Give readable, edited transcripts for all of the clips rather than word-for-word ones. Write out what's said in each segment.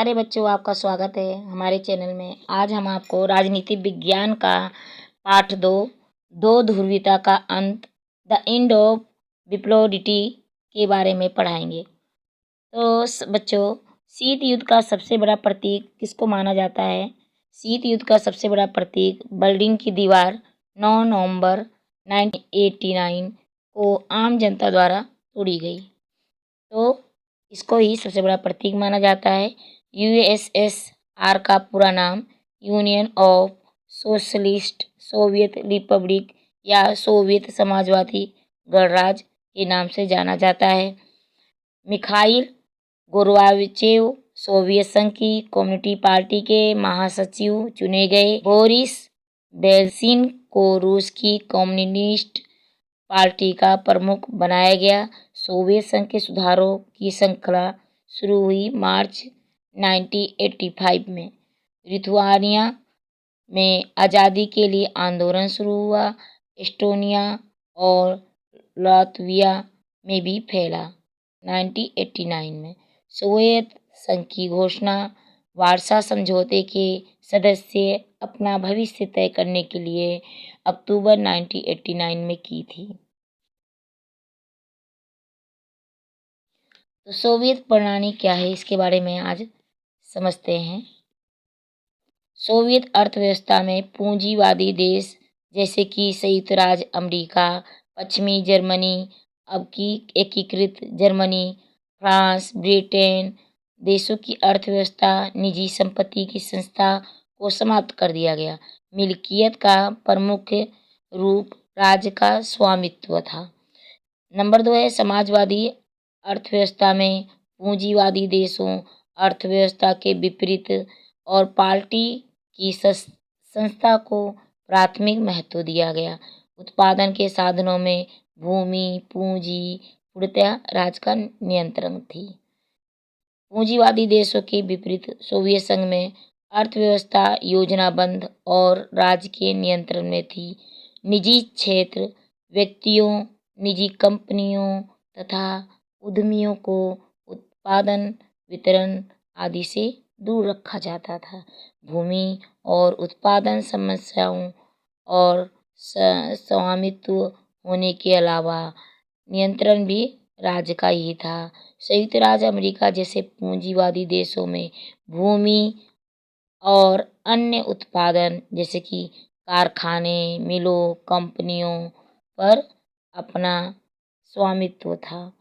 प्यारे बच्चों, आपका स्वागत है हमारे चैनल में। आज हम आपको राजनीति विज्ञान का पाठ दो ध्रुवीयता का अंत, द एंड ऑफ बिपोलरिटी के बारे में पढ़ाएंगे। तो बच्चों, शीत युद्ध का सबसे बड़ा प्रतीक किसको माना जाता है? शीत युद्ध का सबसे बड़ा प्रतीक बर्लिन की दीवार 9 नवंबर 1989 को आम जनता द्वारा तोड़ी गई, तो इसको ही सबसे बड़ा प्रतीक माना जाता है। यूएसएसआर का पूरा नाम union of socialist Soviet Republic या सोवियत समाजवादी गणराज्य के नाम से जाना जाता है। मिखाइल गोर्बाचेव सोवियत संघ की कम्युनिस्ट पार्टी के महासचिव चुने गए। बोरिस येल्त्सिन को रूस की कम्युनिस्ट पार्टी का प्रमुख बनाया गया। सोवियत संघ के सुधारों की श्रृंखला शुरू हुई मार्च 1985 में। लिथुआनिया में आज़ादी के लिए आंदोलन शुरू हुआ। एस्टोनिया और लातविया में भी फैला। 1989 में सोवियत संघ की घोषणा। वार्सा समझौते के सदस्य अपना भविष्य तय करने के लिए अक्टूबर 1989 में की थी। तो सोवियत प्रणाली क्या है, इसके बारे में आज समझते हैं। सोवियत अर्थव्यवस्था में पूंजीवादी देश जैसे कि संयुक्त राज्य अमेरिका, पश्चिमी जर्मनी, अब की एकीकृत जर्मनी, फ्रांस, ब्रिटेन देशों की अर्थव्यवस्था निजी संपत्ति की संस्था को समाप्त कर दिया गया। मिल्कियत का प्रमुख रूप राज्य का स्वामित्व था। नंबर 2 है समाजवादी अर्थव्यवस्था में पूंजीवादी देशों अर्थव्यवस्था के विपरीत और पार्टी की संस्था को प्राथमिक महत्व दिया गया। उत्पादन के साधनों में भूमि पूंजी पूर्णतः राज्य का नियंत्रण थी। पूंजीवादी देशों के विपरीत सोवियत संघ में अर्थव्यवस्था योजनाबद्ध और राज्य के नियंत्रण में थी। निजी क्षेत्र व्यक्तियों, निजी कंपनियों तथा उद्यमियों को उत्पादन, वितरण आदि से दूर रखा जाता था। भूमि और उत्पादन समस्याओं और स्वामित्व होने के अलावा नियंत्रण भी राज्य का ही था। संयुक्त राज्य अमेरिका जैसे पूंजीवादी देशों में भूमि और अन्य उत्पादन जैसे कि कारखाने, मिलों, कंपनियों पर अपना स्वामित्व था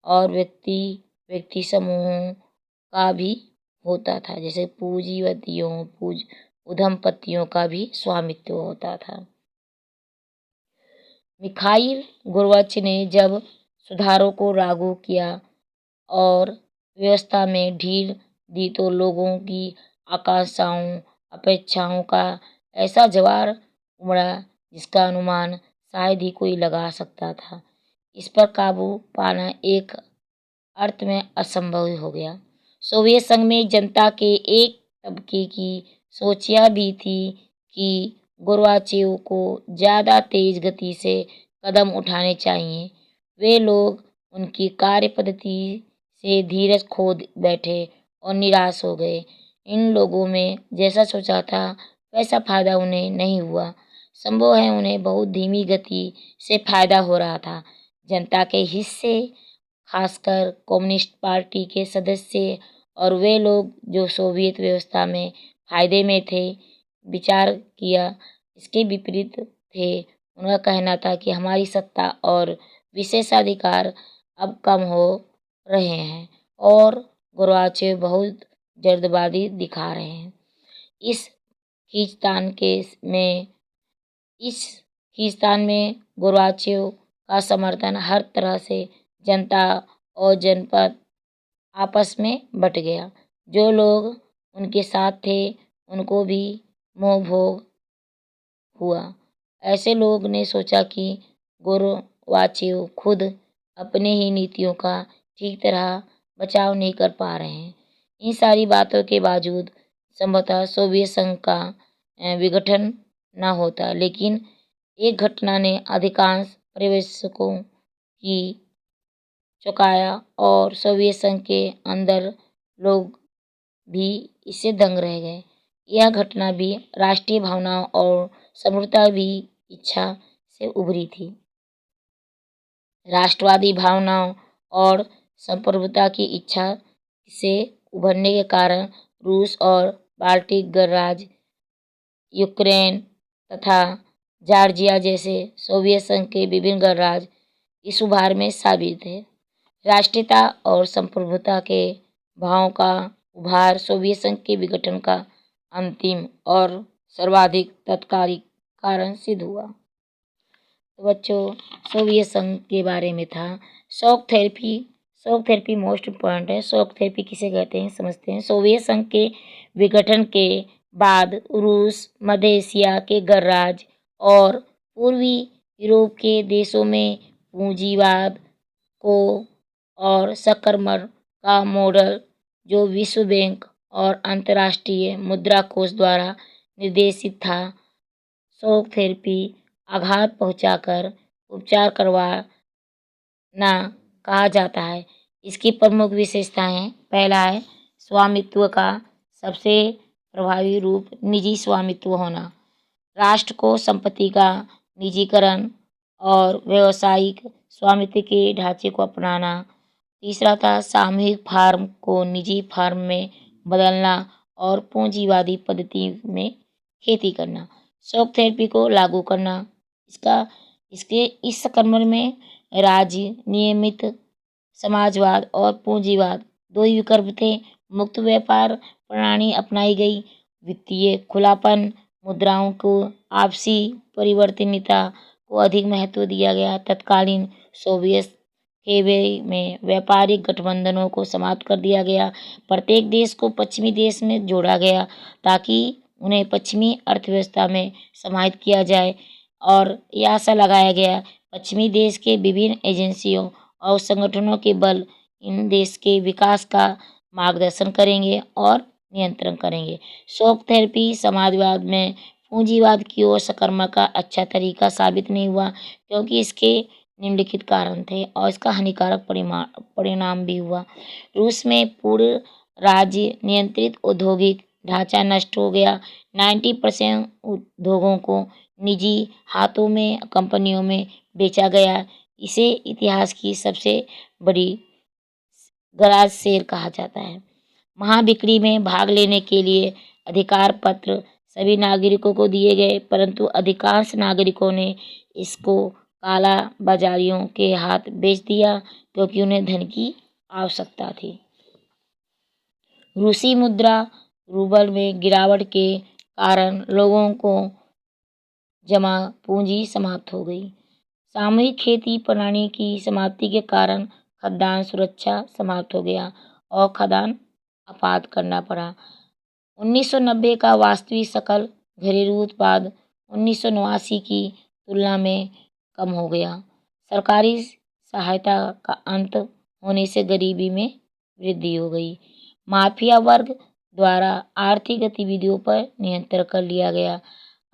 और व्यक्ति समूहों का भी होता था, जैसे पूंजीपतियों, उद्यमपतियों का भी स्वामित्व होता था। मिखाइल गोर्बाचेव ने जब सुधारों को लागू किया और व्यवस्था में ढील दी तो लोगों की आकांक्षाओं, अपेक्षाओं का ऐसा ज्वार उमड़ा जिसका अनुमान शायद ही कोई लगा सकता था। इस पर काबू पाना एक अर्थ में असंभव हो गया। सोवियत संघ में जनता के एक तबके की सोच यह भी थी कि गोर्बाचेव को ज़्यादा तेज गति से कदम उठाने चाहिए। वे लोग उनकी कार्य पद्धति से धीरज खो बैठे और निराश हो गए। इन लोगों में जैसा सोचा था वैसा फायदा उन्हें नहीं हुआ। संभव है उन्हें बहुत धीमी गति से फायदा हो रहा था। जनता के हिस्से, खासकर कम्युनिस्ट पार्टी के सदस्य और वे लोग जो सोवियत व्यवस्था में फायदे में थे, विचार किया इसके विपरीत थे। उनका कहना था कि हमारी सत्ता और विशेषाधिकार अब कम हो रहे हैं और गोर्बाचेव बहुत जल्दबाजी दिखा रहे हैं। इस खींचतान में गोर्बाचेव का समर्थन हर तरह से जनता और जनपद आपस में बट गया। जो लोग उनके साथ थे उनको भी मोहभोग हुआ। ऐसे लोग ने सोचा कि गोर्बाचेव खुद अपने ही नीतियों का ठीक तरह बचाव नहीं कर पा रहे हैं। इन सारी बातों के बावजूद संभवतः सोवियत संघ का विघटन न होता, लेकिन एक घटना ने अधिकांश पर्यवेक्षकों की चौंकाया और सोवियत संघ के अंदर लोग भी इससे दंग रह गए। यह घटना भी राष्ट्रीय भावनाओं और समृद्धता भी इच्छा से उभरी थी। राष्ट्रवादी भावनाओं और संप्रभुता की इच्छा से उभरने के कारण रूस और बाल्टिक गणराज्य, यूक्रेन तथा जॉर्जिया जैसे सोवियत संघ के विभिन्न गणराज्य इस उभार में शामिल थे। राष्ट्रीयता और संप्रभुता के भावों का उभार सोवियत संघ के विघटन का अंतिम और सर्वाधिक तात्कालिक कारण सिद्ध हुआ। तो बच्चों, सोवियत संघ के बारे में था। शॉक थेरेपी मोस्ट इम्पॉर्टेंट है। शॉक थेरेपी किसे कहते हैं समझते हैं। सोवियत संघ के विघटन के बाद रूस, मध्य एशिया के गणराज्य और पूर्वी यूरोप के देशों में पूंजीवाद को और संक्रमण का मॉडल, जो विश्व बैंक और अंतर्राष्ट्रीय मुद्रा कोष द्वारा निर्देशित था, शॉक थेरेपी आघात पहुंचाकर उपचार करवाना कहा जाता है। इसकी प्रमुख विशेषताएं: पहला है स्वामित्व का सबसे प्रभावी रूप निजी स्वामित्व होना, राष्ट्र को संपत्ति का निजीकरण और व्यावसायिक स्वामित्व के ढांचे को अपनाना। तीसरा था सामूहिक फार्म को निजी फार्म में बदलना और पूंजीवादी पद्धति में खेती करना। शॉक थेरेपी को लागू करना, इसके इस संक्रमण में राज्य नियमित समाजवाद और पूंजीवाद दो ही विकल्प थे। मुक्त व्यापार प्रणाली अपनाई गई, वित्तीय खुलापन, मुद्राओं को आपसी परिवर्तनीयता को अधिक महत्व दिया गया। तत्कालीन सोवियत खेमे में व्यापारिक गठबंधनों को समाप्त कर दिया गया। प्रत्येक देश को पश्चिमी देश में जोड़ा गया ताकि उन्हें पश्चिमी अर्थव्यवस्था में समाहित किया जाए, और यह आशा लगाया गया पश्चिमी देश के विभिन्न एजेंसियों और संगठनों के बल इन देश के विकास का मार्गदर्शन करेंगे और नियंत्रण करेंगे। शॉक थेरेपी समाजवाद में पूंजीवाद की ओर संक्रमण का अच्छा तरीका साबित नहीं हुआ, क्योंकि इसके निम्नलिखित कारण थे और इसका हानिकारक परिणाम भी हुआ। रूस में पूर्ण राज्य नियंत्रित औद्योगिक ढांचा नष्ट हो गया। 90% उद्योगों को निजी हाथों में कंपनियों में बेचा गया। इसे इतिहास की सबसे बड़ी गराज सेल कहा जाता है। महाबिक्री में भाग लेने के लिए अधिकार पत्र सभी नागरिकों को दिए गए, परंतु अधिकांश नागरिकों ने इसको काला बाजारियों के हाथ बेच दिया, क्योंकि उन्हें धन की आवश्यकता थी। रूसी मुद्रा रूबल में गिरावट के कारण लोगों को जमा पूंजी समाप्त हो गई। सामूहिक खेती प्रणाली की समाप्ति के कारण खाद्यान्न सुरक्षा समाप्त हो गया और खाद्यान्न आपात करना पड़ा। 1990 का वास्तविक सकल घरेलू उत्पाद 1989 की तुलना में कम हो गया। सरकारी सहायता का अंत होने से गरीबी में वृद्धि हो गई। माफिया वर्ग द्वारा आर्थिक गतिविधियों पर नियंत्रण कर लिया गया।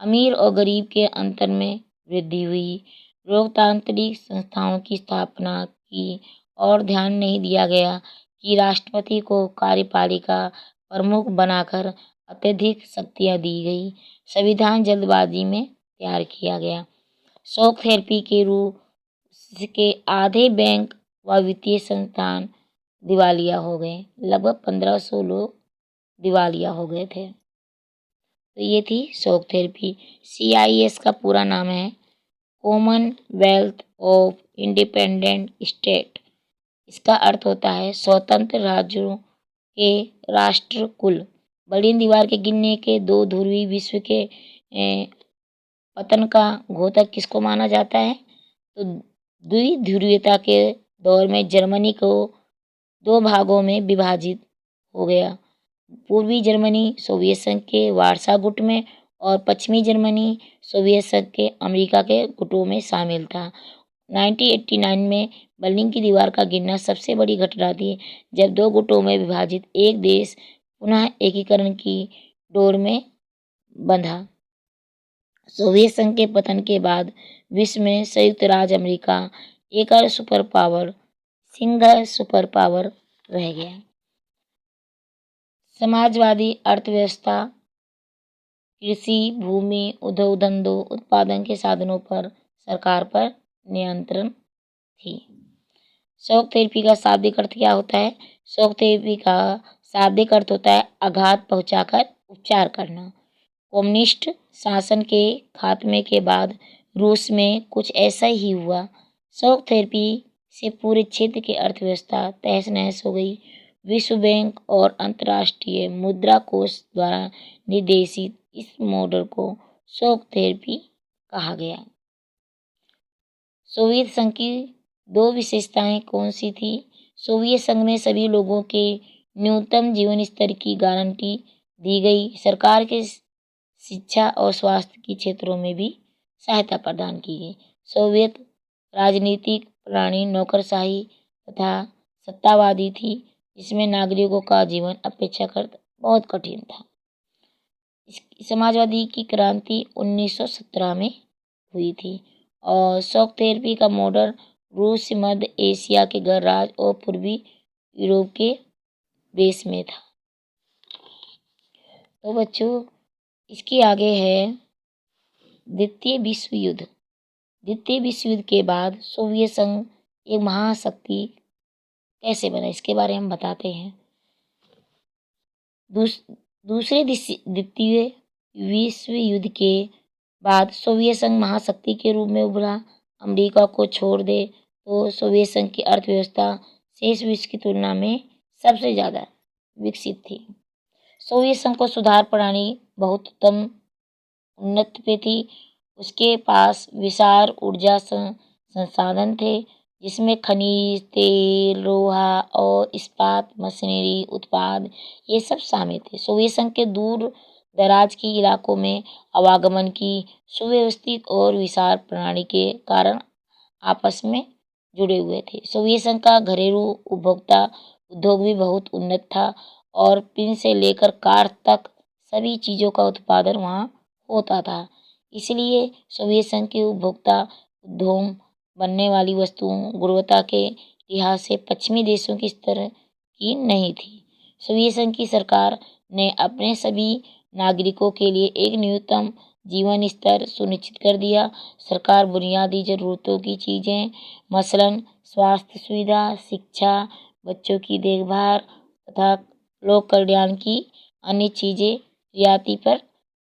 अमीर और गरीब के अंतर में वृद्धि हुई। लोकतांत्रिक संस्थाओं की स्थापना की और ध्यान नहीं दिया गया कि राष्ट्रपति को कार्यपालिका प्रमुख बनाकर अत्यधिक शक्तियां दी गई। संविधान जल्दबाजी में तैयार किया गया। शॉक थेरेपी के रूप के आधे बैंक व वित्तीय संस्थान दिवालिया हो गए। लगभग 1500 लोग दिवालिया हो गए थे। तो ये थी शॉक थेरेपी। CIS का पूरा नाम है कॉमनवेल्थ ऑफ इंडिपेंडेंट स्टेट। इसका अर्थ होता है स्वतंत्र राज्यों के राष्ट्र कुल। बर्लिन दीवार के गिरने के दो ध्रुवीय विश्व के पतन का घोतक किसको माना जाता है? तो द्विध्रुवीयता के दौर में जर्मनी को दो भागों में विभाजित हो गया। पूर्वी जर्मनी सोवियत संघ के वार्सा गुट में और पश्चिमी जर्मनी सोवियत संघ के अमेरिका के गुटों में शामिल था। 1989 में बर्लिन की दीवार का गिरना सबसे बड़ी घटना थी, जब दो गुटों में विभाजित एक देश पुनः एकीकरण की डोर में बंधा। सोवियत संघ के पतन के बाद विश्व में संयुक्त राज्य अमेरिका एकल super power, single super power रह गया। समाजवादी अर्थव्यवस्था कृषि, भूमि, उद्योग धंधों, उत्पादन के साधनों पर सरकार पर नियंत्रण थी। शॉक थेरेपी का शाब्दिक अर्थ क्या होता है? शॉक थेरेपी का शाब्दिक अर्थ होता है आघात पहुंचाकर उपचार करना। कम्युनिस्ट शासन के खात्मे के बाद रूस में कुछ ऐसा ही हुआ। शॉक थेरेपी से पूरे क्षेत्र की अर्थव्यवस्था तहस नहस हो गई। विश्व बैंक और अंतर्राष्ट्रीय मुद्रा कोष द्वारा निर्देशित इस मॉडल को शॉक थेरेपी कहा गया। सोवियत संघ की दो विशेषताएं कौन सी थी? सोवियत संघ में सभी लोगों के न्यूनतम जीवन स्तर की गारंटी दी गई। सरकार के शिक्षा और स्वास्थ्य के क्षेत्रों में भी सहायता प्रदान की गई। सोवियत राजनीतिक प्रणाली नौकरशाही तथा सत्तावादी थी, जिसमें नागरिकों का जीवन अपेक्षाकृत बहुत कठिन था। समाजवादी की क्रांति 1917 में हुई थी और शॉक थेरेपी का मॉडल रूस, मध्य एशिया के गणराज्य और पूर्वी यूरोप के देश में था। तो बच्चों, इसके आगे है द्वितीय विश्व युद्ध। द्वितीय विश्व युद्ध के बाद सोवियत संघ एक महाशक्ति कैसे बना, इसके बारे में हम बताते हैं। दूसरे द्वितीय विश्व युद्ध के बाद सोवियत संघ महाशक्ति के रूप में उभरा। अमेरिका को छोड़ दे तो सोवियत संघ की अर्थव्यवस्था शेष विश्व की तुलना में सबसे ज़्यादा विकसित थी। सोवियत संघ को सुधार प्रणाली बहुत उत्तम उन्नत पे थी। उसके पास विशाल ऊर्जा संसाधन थे, जिसमें खनिज तेल, लोहा और इस्पात, मशीनरी उत्पाद ये सब शामिल थे। सोवियत संघ के दूर दराज के इलाकों में आवागमन की सुव्यवस्थित और विशाल प्रणाली के कारण आपस में जुड़े हुए थे। सोवियत संघ का घरेलू उपभोक्ता उद्योग भी बहुत उन्नत था और पिन से लेकर कार तक सभी चीज़ों का उत्पादन वहाँ होता था। इसलिए सोवियत संघ के उपभोक्ता उद्योग बनने वाली वस्तुओं गुणवत्ता के लिहाज से पश्चिमी देशों की स्तर की नहीं थी। सोवियत संघ की सरकार ने अपने सभी नागरिकों के लिए एक न्यूनतम जीवन स्तर सुनिश्चित कर दिया। सरकार बुनियादी जरूरतों की चीज़ें मसलन स्वास्थ्य सुविधा, शिक्षा, बच्चों की देखभाल तथा लोक कल्याण की अन्य चीज़ें रियायती पर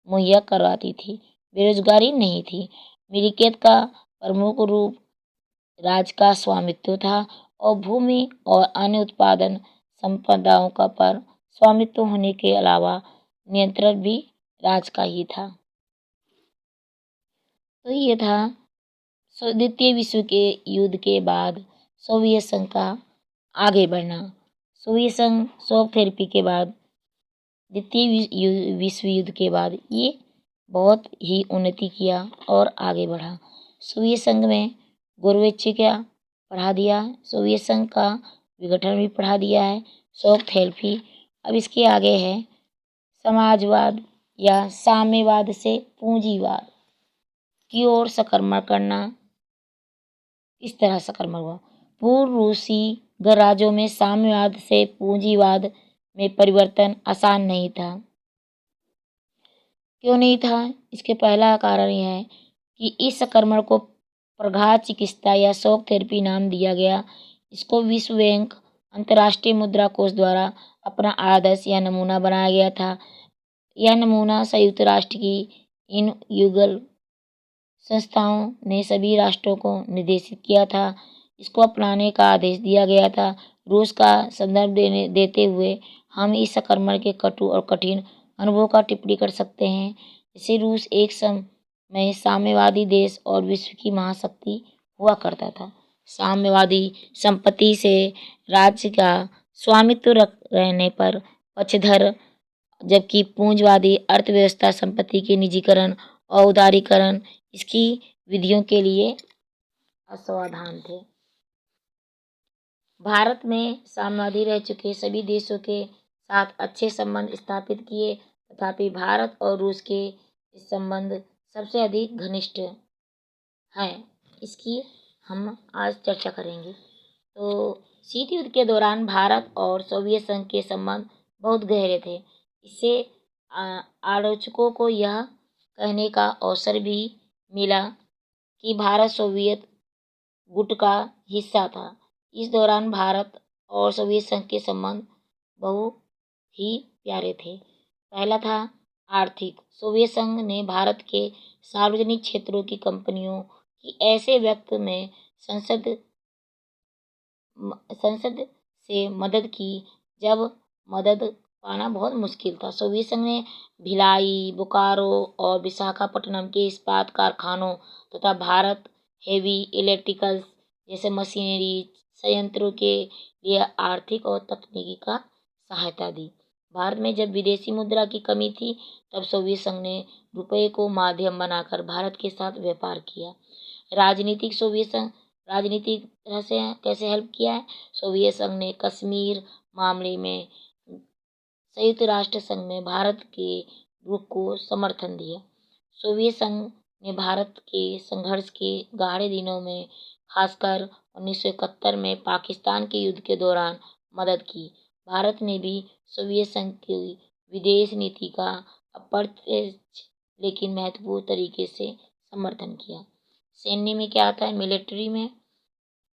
मुहैया करवाती थी। बेरोजगारी नहीं थी। मिल्कियत का प्रमुख रूप राज का स्वामित्व था और भूमि और अन्य उत्पादन संपदाओं का पर स्वामित्व होने के अलावा नियंत्रण भी राज का ही था। तो ये था द्वितीय विश्व के युद्ध के बाद सोवियत संघ का आगे बढ़ना। सोवियत संघ शॉक थेरेपी के बाद द्वितीय विश्व युद्ध के बाद ये बहुत ही उन्नति किया और आगे बढ़ा। सोवियत संघ में गोरबेचुक पढ़ा दिया, सोवियत संघ का विघटन भी पढ़ा दिया है, शॉक थेरेपी। अब इसके आगे है समाजवाद या साम्यवाद से पूंजीवाद की ओर संक्रमण करना। इस तरह संक्रमण हुआ। पूर्व रूसी गणराज्यों में साम्यवाद से पूंजीवाद में परिवर्तन आसान नहीं था। क्यों नहीं था? इसके पहला कारण यह है कि इस संक्रमण को प्रघात चिकित्सा या शॉक थेरेपी नाम दिया गया। इसको विश्व बैंक, अंतर्राष्ट्रीय मुद्रा कोष द्वारा अपना आदर्श या नमूना बनाया गया था। यह नमूना संयुक्त राष्ट्र की इन युगल संस्थाओं ने सभी राष्ट्रों को निर्देशित किया था। इसको अपनाने का आदेश दिया गया था। रूस का संदर्भ देते हुए हम इस संक्रमण के कटु और कठिन अनुभव का टिप्पणी कर सकते हैं। जैसे रूस एक समय साम्यवादी देश और विश्व की महाशक्ति हुआ करता था। साम्यवादी संपत्ति से राज्य का स्वामित्व रहने पर पक्षधर, जबकि पूंजवादी अर्थव्यवस्था संपत्ति के निजीकरण और उदारीकरण इसकी विधियों के लिए असावधान थे। भारत में साम्यवादी रह चुके सभी देशों के साथ अच्छे संबंध स्थापित किए, तथापि भारत और रूस के इस संबंध सबसे अधिक घनिष्ठ हैं। इसकी हम आज चर्चा करेंगे। तो शीत युद्ध के दौरान भारत और सोवियत संघ के संबंध बहुत गहरे थे। इससे आलोचकों को यह कहने का अवसर भी मिला कि भारत सोवियत गुट का हिस्सा था। इस दौरान भारत और सोवियत संघ के संबंध बहुत ही प्यारे थे। पहला था आर्थिक। सोवियत संघ ने भारत के सार्वजनिक क्षेत्रों की कंपनियों की ऐसे वक्त में संसद संसद से मदद की जब मदद पाना बहुत मुश्किल था। सोवियत संघ ने भिलाई, बोकारो और विशाखापट्टनम के इस्पात कारखानों तथा भारत हेवी इलेक्ट्रिकल्स जैसे मशीनरी संयंत्रों के लिए आर्थिक और तकनीकी का सहायता दी। भारत में जब विदेशी मुद्रा की कमी थी तब सोवियत संघ ने रुपये को माध्यम बनाकर भारत के साथ व्यापार किया। राजनीतिक सोवियत संघ राजनीतिक तरह से कैसे हेल्प किया है। सोवियत संघ ने कश्मीर मामले में संयुक्त राष्ट्र संघ में भारत के रुख को समर्थन दिया। सोवियत संघ ने भारत के संघर्ष के गाढ़े दिनों में खासकर 1971 में पाकिस्तान के युद्ध के दौरान मदद की। भारत ने भी सोवियत संघ की विदेश नीति का अप्रत्यक्ष लेकिन महत्वपूर्ण तरीके से समर्थन किया। सैन्य में क्या आता है। मिलिट्री में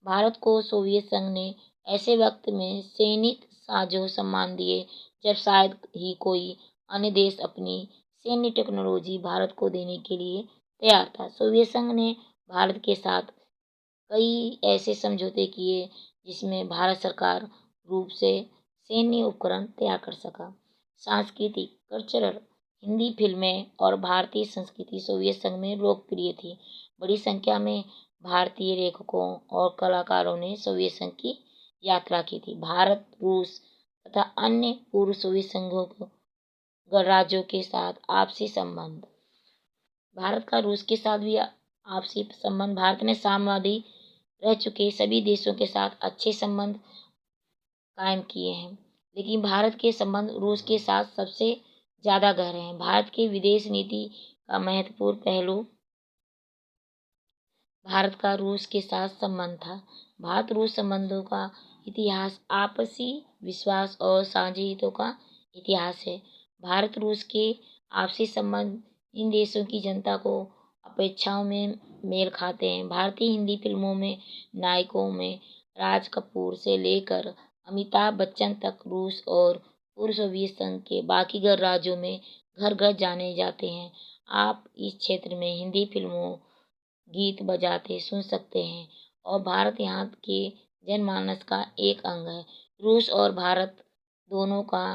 भारत को सोवियत संघ ने ऐसे वक्त में सैनिक साजो सम्मान दिए जब शायद ही कोई अन्य देश अपनी सैन्य टेक्नोलॉजी भारत को देने के लिए तैयार था। सोवियत संघ ने भारत के साथ कई ऐसे समझौते किए जिसमें भारत सरकार रूप से सैन्य उपकरण तैयार कर सका। सांस्कृतिक कल्चरल हिंदी फिल्में और भारतीय संस्कृति सोवियत संघ में लोकप्रिय थी। बड़ी संख्या में भारतीय लेखकों और कलाकारों ने सोवियत संघ की यात्रा की थी। भारत, रूस तथा अन्य पूर्व सोवियत संघों गणराज्यों के साथ आपसी संबंध। भारत का रूस के साथ भी आपसी संबंध। भारत ने साम्यवादी रह चुके सभी देशों के साथ अच्छे संबंध कायम किए हैं, लेकिन भारत के संबंध रूस के साथ सबसे ज़्यादा गहरे हैं। भारत के विदेश नीति का महत्वपूर्ण पहलू भारत का रूस के साथ संबंध था। भारत रूस संबंधों का इतिहास आपसी विश्वास और साझे हितों का इतिहास है। भारत रूस के आपसी संबंध इन देशों की जनता को अपेक्षाओं में मेल खाते हैं। भारतीय हिंदी फिल्मों में नायकों में राज कपूर से लेकर अमिताभ बच्चन तक रूस और पूर्व सोवियत संघ के बाकी गणराज्यों में घर घर जाने जाते हैं। आप इस क्षेत्र में हिंदी फिल्मों गीत बजाते सुन सकते हैं और भारत यहाँ के जनमानस का एक अंग है। रूस और भारत दोनों का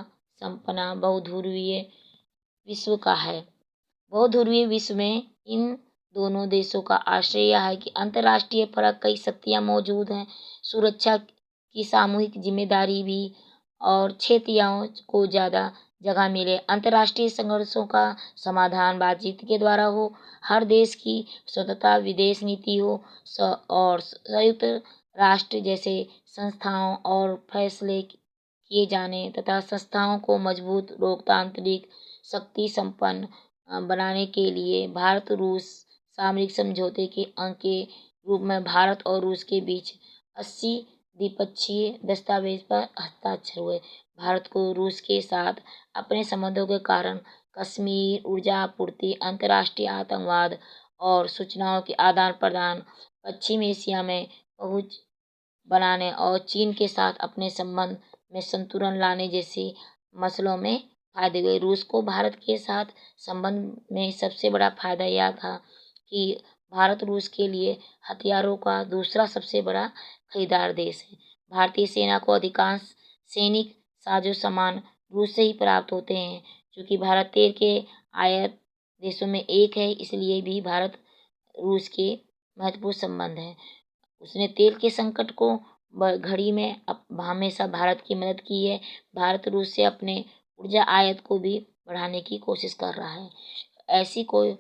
सपना बहुध्रुवीय विश्व का है। बहुध्रुवीय विश्व में इन दोनों देशों का आश्रय यह है कि अंतर्राष्ट्रीय फर्क कई शक्तियाँ मौजूद हैं। सुरक्षा की सामूहिक जिम्मेदारी भी और क्षेत्रीयों को ज़्यादा जगह मिले। अंतर्राष्ट्रीय संघर्षों का समाधान बातचीत के द्वारा हो। हर देश की स्वतंत्रता विदेश नीति हो और संयुक्त राष्ट्र जैसे संस्थाओं और फैसले किए जाने तथा संस्थाओं को मजबूत लोकतांत्रिक शक्ति संपन्न बनाने के लिए भारत रूस सामरिक समझौते के अंग के रूप में भारत और रूस के बीच 80 द्विपक्षीय दस्तावेज पर हस्ताक्षर हुए। भारत को रूस के साथ अपने संबंधों के कारण कश्मीर, ऊर्जा आपूर्ति, अंतर्राष्ट्रीय आतंकवाद और सूचनाओं के आदान प्रदान, पश्चिम एशिया में पहुंच बनाने और चीन के साथ अपने संबंध में संतुलन लाने जैसे मसलों में फायदे हुए। रूस को भारत के साथ संबंध में सबसे बड़ा फायदा यह था कि भारत रूस के लिए हथियारों का दूसरा सबसे बड़ा खरीदार देश है। भारतीय सेना को अधिकांश सैनिक साजो सामान रूस से ही प्राप्त होते हैं। क्योंकि भारत तेल के आयात देशों में एक है, इसलिए भी भारत रूस के महत्वपूर्ण संबंध है। उसने तेल के संकट को घड़ी में हमेशा भारत की मदद की है। भारत रूस से अपने ऊर्जा आयात को भी बढ़ाने की कोशिश कर रहा है। ऐसी कोई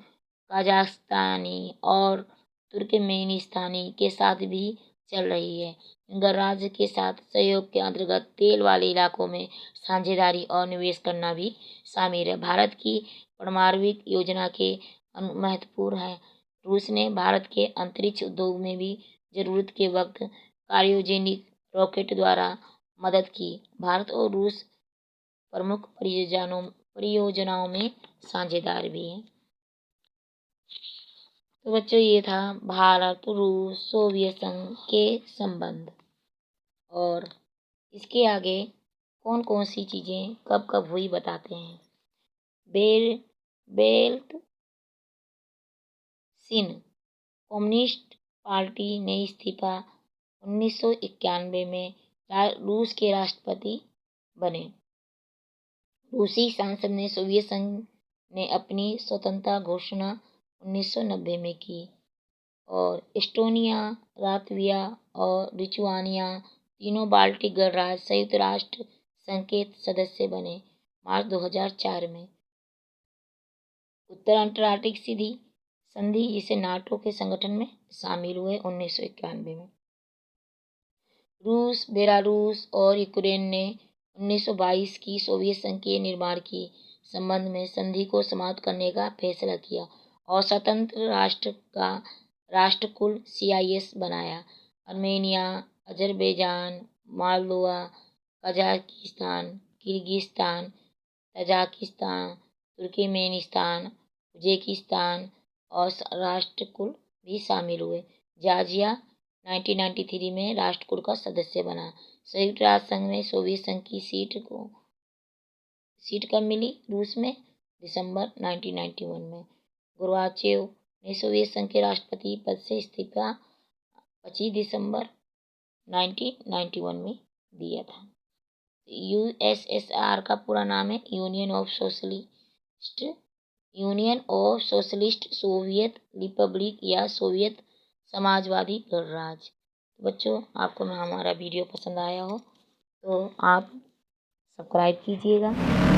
कजाकिस्तानी और तुर्कमेनिस्तानी के साथ भी चल रही है। गणराज्य के साथ सहयोग के अंतर्गत तेल वाले इलाकों में साझेदारी और निवेश करना भी शामिल है। भारत की परमाणविक योजना के महत्वपूर्ण है। रूस ने भारत के अंतरिक्ष उद्योग में भी जरूरत के वक्त क्रायोजेनिक रॉकेट द्वारा मदद की। भारत और रूस प्रमुख परियोजनाओं में साझेदार भी है। तो बच्चों ये था भारत रूस सोवियत संघ के संबंध। और इसके आगे कौन कौन सी चीज़ें कब कब हुई बताते हैं। बेल्ट सिन कम्युनिस्ट पार्टी ने इस्तीफा 1991 में रूस के राष्ट्रपति बने। रूसी संसद ने सोवियत संघ ने अपनी स्वतंत्रता घोषणा 1990 में की और एस्टोनिया, लातविया और लिथुआनिया तीनों बाल्टिक गणराज्य संयुक्त राष्ट्र संघ के सदस्य बने मार्च 2004 में। उत्तर अंटार्कटिक संधि जिसे नाटो के संगठन में शामिल हुए 1991 में। रूस, बेलारूस और यूक्रेन ने 1922 की सोवियत संघ के निर्माण के संबंध में संधि को समाप्त करने का फैसला किया और स्वतंत्र राष्ट्र का राष्ट्रकुल CIS बनाया। Armenia, Azerbaijan, Moldova, Kazakhstan, Kyrgyzstan, Tajikistan, Turkmenistan, Uzbekistan और राष्ट्रकुल भी शामिल हुए। जॉर्जिया 1993 में राष्ट्रकुल का सदस्य बना। संयुक्त राष्ट्र संघ में सोवियत संघ की सीट कब मिली रूस में? दिसंबर 1991 में। गोर्बाचेव ने सोवियत संघ के राष्ट्रपति पद से इस्तीफा 25 दिसंबर 1991 में दिया था। USSR का पूरा नाम है union of socialist Soviet Republic या सोवियत समाजवादी गणराज्य। बच्चों आपको हमारा वीडियो पसंद आया हो तो आप सब्सक्राइब कीजिएगा।